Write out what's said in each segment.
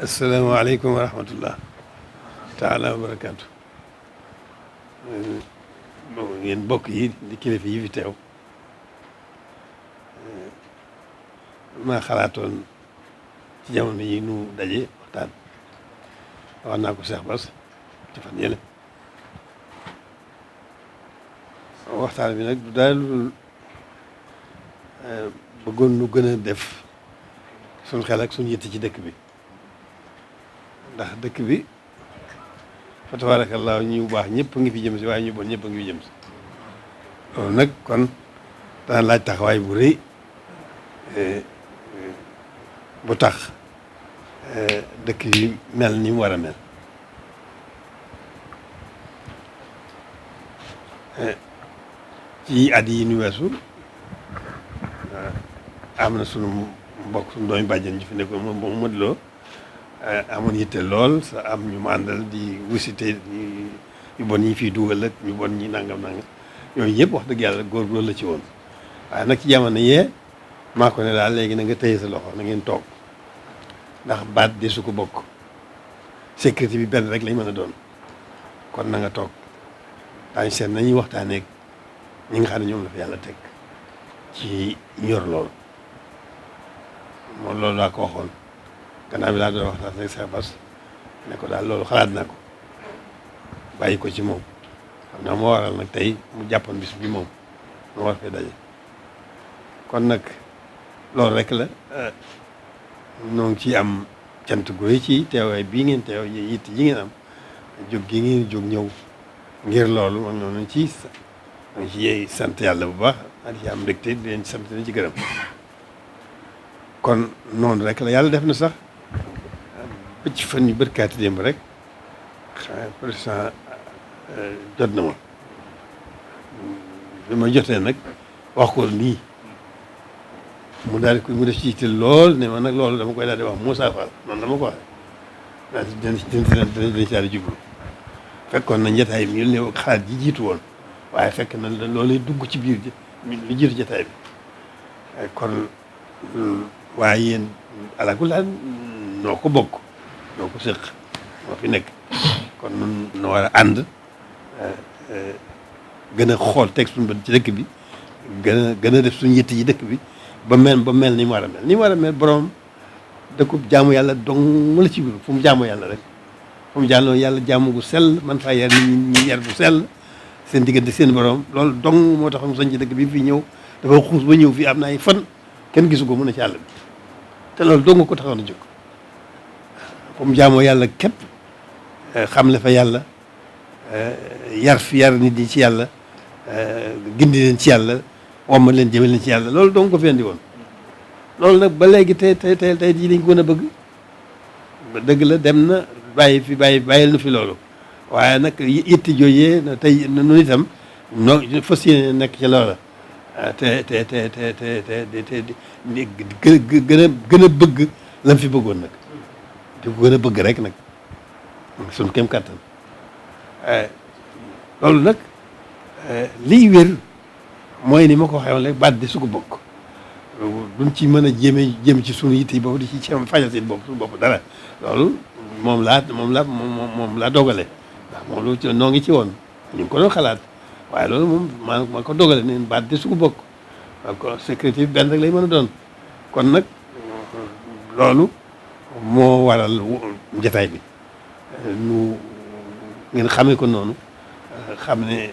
asalaamaaleykum wa rahmatullah taala wa barakaatu. Yéen mbokk yi di kilifa yi fi teew, maa xalaatoon ci jamono yi nu daje waxtaan. wax naa ko Cheikh Bass ci fan yële. waxtaan bi nag du daal lu bëggoon nu gën a def suñ xel ak suñ yitte ci dëkk bi, ndax dëkk bi fa tabaarakallaa ñu baax ñëpp ngi fi jëm si, waaye ñu bon ñëpp a ngi fi jëm si. loolu nag kon dana laaj taxawaay bu rëy bu tax dëkk yi mel ni mu war a mel. ci at yi ñu weesu am na sunu mbokk sunu doomi bàjjen ji fi nekkoon moom Modou Lo amoon yitte lool sa am ñu ma àndal di wisite ñu bon ñi fiy dugal ak ñu bon ñi nangam yooyu yëpp wax dëgg yàlla góor loolu la ci woon. waaye nag ci jamono yee maa ko ne daal léegi na nga téye sa loxo na ngeen toog, ndax baat de su ko bokk sécurité bi benn rek lañ mën a doon. kon na nga toog daañu seet nañuy waxtaanee ñi nga xam ne ñoom la fi yàlla teg ci ñor lool. moom loolu laa ko waxoon gannaaw bi laa doon waxtaan ak Cheikh Bass ne ko daal loolu xalaat naa ko bàyyi ko ci moom. xam naa moo waral nag tey mu jàppoon bis bi moom moo war fee daje. kon nag loolu rek la noo ngi ciy am cant gu rëy ci teewaay bii ngeen teew yitt ji ngeen am jóg gi ngeen jóg ñëw ngir loolu moom noonu ci sant yàlla bu baax di ci am mbégte di leen sant di ci gërëm. kon noonu rek la yàlla def na sax bëcc fan yu bërkaati démb rek président jot na ma bi ma jotee nag wax ko nii mu daal di mu def ci yitte lool ne ma nag loolu dama koy daal di wax Moussa Fall noonu dama ko waxee daal dinañ ci daal di jublu. fekkoon na njataay bi ñu ne xalaat ji jiitu woon, waaye fekk na loolu dugg ci biir lu jiitu jataay bi. kon waaye yéen alaakulaa noo ko bokk noo ko séq moo fi nekk, kon nun no war a ànd gën a xool teg suñu bët ci dëkk bi, gën a def suñu yitte yi dëkk bi ba mel ni mu war a mel. ni mu war a mel borom dëkkub jaamu yàlla dong la ci biir, fu mu jaamu yàlla rek fu mu jaamu yàlla jaamu gu sell man faa yar nit ñi yar bu sell seen diggante seen borom. loolu dong moo tax mu sañ ci dëkk bi fii ñëw dafa xuus ba ñëw fii am na ay fan kenn gisu ko mën a ci àll bi, te loolu dong ko taxoon a jóg. fu mu jaamoo yàlla képp xam le fa yàlla yar nit ñi ci yàlla gindi leen ci yàlla womma leen jëme leen ci yàlla, loolu dong ko fi andi woon. loolu nag ba léegi tey jii lañ ko gën a bëgg. dëgg la dem na bàyyil na fi loolu, waaye nag itti jooyee tey nu itam noo fas yéene nekk ci loola te gën a bëgg lam fi bëggoon nag di ko gën a bëgg rek nag suñ kem kàttan. loolu nag liy wér mooy ni ma ko waxee woon rek baat di su ko bokk duñ ci mën a jéem ci suñu yitte yi boobu di ci fajal seen bopp suñu bopp dara. loolu moom laa dogale ndax moom lu noo ngi ci woon ñu ngi ko doon xalaat, waaye loolu moom maa ko dogale neen baat di su ko bokk ko sécurité bi benn rek lay mën a doon. kon nag loolu moo waral njataay bi nu ngeen xamee ko noonu, xam ne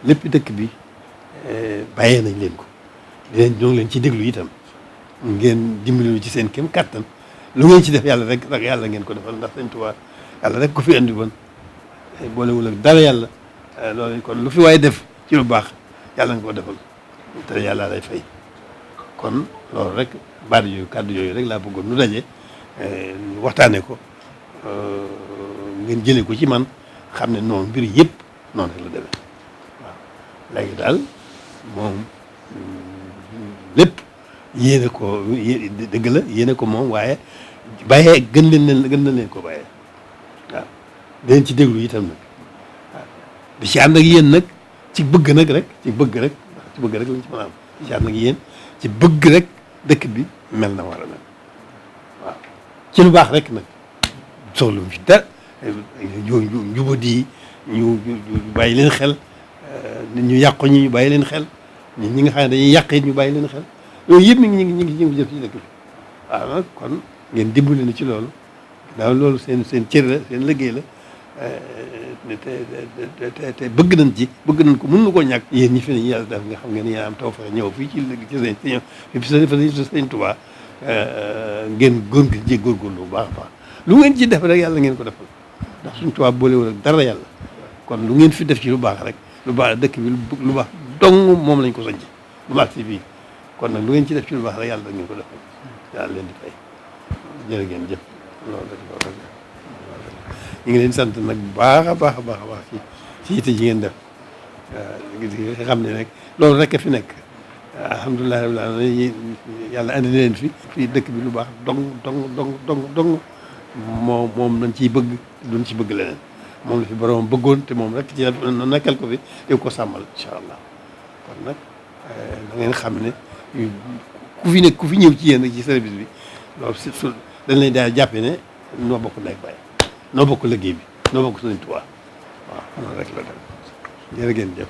lépp dëkk bi bàyyee nañ leen ko ñoo ngi leen ci déglu itam ngeen dimbali ci seen kem kattan. lu ngeen ci def yàlla rek yàlla ngeen ko defal, ndax Sëñ Tuubaa yàlla rek ko fi andi woon boolewul ak dara yàlla. loolu kon lu fi waaye def ci lu baax yàlla nga ko defal te yàlla lay fay. kon loolu rek baat yooyu kàddu yooyu rek laa bëggoon nu daje waxtaanee ko ngeen jëlee ko ci man xam ne noonu mbir yëpp noonu rek la demee. waaw léegi daal moom lépp yéene ko dëgg la yéene ko moom, waaye bàyyee gën na leen ko bàyyee. waaw dinañ ci déglu itam nag waaw di ci ànd ak yéen nag ci bëgg nag rek ci bëgg rek lañ ci mën a am di ci ànd ak yéen ci bëgg rek dëkk bi mel na war a mel. waaw ci lu baax rek nag soxla mu fi dara njubadi ñu bàyyi leen xel nit ñu yàqu ñi ñu bàyyi leen xel nit ñi nga xam ne dañuy yàq it ñu bàyyi leen xel yooyu yëpp ñu ngi jëf ci dëkk bi waaw nag kon ngeen dimbali na ci loolu ginnaaw loolu seen cër la seen liggéey la te bëgg nañ ci bëgg nañ ko mën na koo ñàkk yéen ñi fi ne yàlla def nga xam ngeen yéen am taw fexe ñëw fii ci sëñ Tuubaa ngeen góorgóorlu bu baax a baax lu ngeen ci def rek yàlla ngeen ko defal ndax suñ Tuubaa boolewul ak dara yàlla kon lu ngeen fi def ci lu baax rek lu baax dëkk bi lu baax dong moom lañ ko sañc lu baax si fii kon nag lu ngeen ci def ci lu baax rek yàlla da ngeen ko defal yàlla leen di fay jërë ngeen jëf loolu ñu ngi leen sant nag bu baax a baax a baax a baax ci yitte ji ngeen def nga xam ne rek loolu rek a fi nekk alhamdulilah rabbil alamin yàlla andi leen fii dëkk bi lu baax dong moom lañ ciy bëgg duñ ci bëgg leneen moom la fi borom bëggoon te moom rek ci nekkal ko fi yow ko sàmmal incha allah kon nag da ngeen xam ne ku fi ñëw ci yéen ci service bi loolu surtout dañ lay daal jàppe ne noo bokk ndey baay noo bokk liggéey bi noo bokk Sëriñ Tuubaa waaw noonu rek la dem jërë ngeen jëf